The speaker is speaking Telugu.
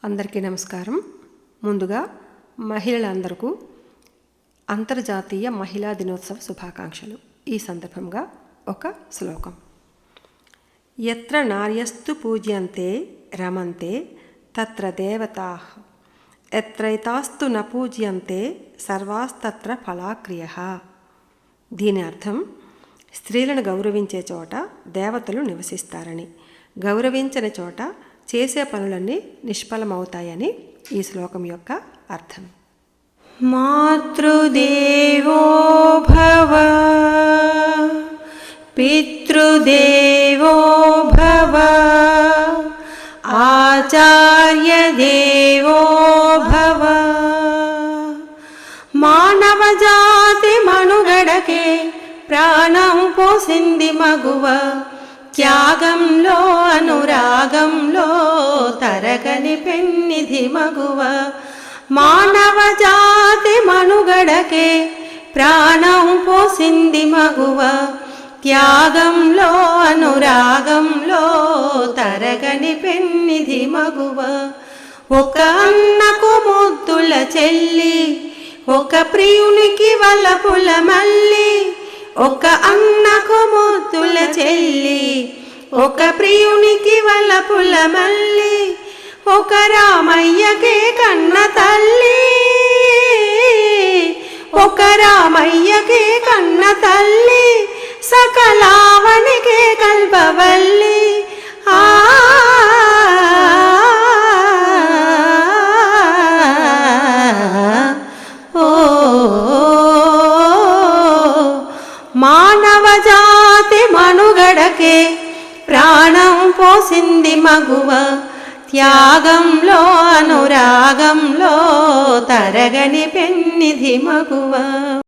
అందరికీ నమస్కారం. ముందుగా మహిళలందరికీ అంతర్జాతీయ మహిళా దినోత్సవ శుభాకాంక్షలు. ఈ సందర్భంగా ఒక శ్లోకం. యత్ర నార్యస్తు పూజ్యంతే రమంతే తత్ర దేవతాః యత్రైతాస్తు న పూజ్యంతే సర్వాస్తత్ర ఫలాక్రియః. దీని అర్థం స్త్రీలను గౌరవించే చోట దేవతలు నివసిస్తారని, గౌరవించని చోట చేసే పనులన్నీ నిష్ఫలమవుతాయని ఈ శ్లోకం యొక్క అర్థం. మాతృదేవో భవ పితృదేవో భవ ఆచార్య దేవో భవ. మానవ జాతి మనుగడకే ప్రాణం పోసింది మగువ, త్యాగంలో అనురాగంలో తరగని పెన్నిధి మగువ. మానవ జాతి మనుగడకే ప్రాణం పోసింది మగువ, త్యాగంలో అనురాగంలో తరగని పెన్నిధి మగువ. ఒక అన్నకు ముద్దుల చెల్లి, ఒక ప్రియునికి వలపుల మల్లి. ఒక అన్నకు ముద్దుల చెల్లి, ఒక ప్రియునికి వలపుల మల్లి. ఒక రామయ్యకే కన్న తల్లి, ఒక రామయ్యకే కన్న తల్లి. సకలావనికే కల్పవల్లి. మానవ జాతి మనుగడకే ప్రాణం పోసింది మగువ, త్యాగంలో అనురాగంలో తరగని పెన్నిధి మగువ.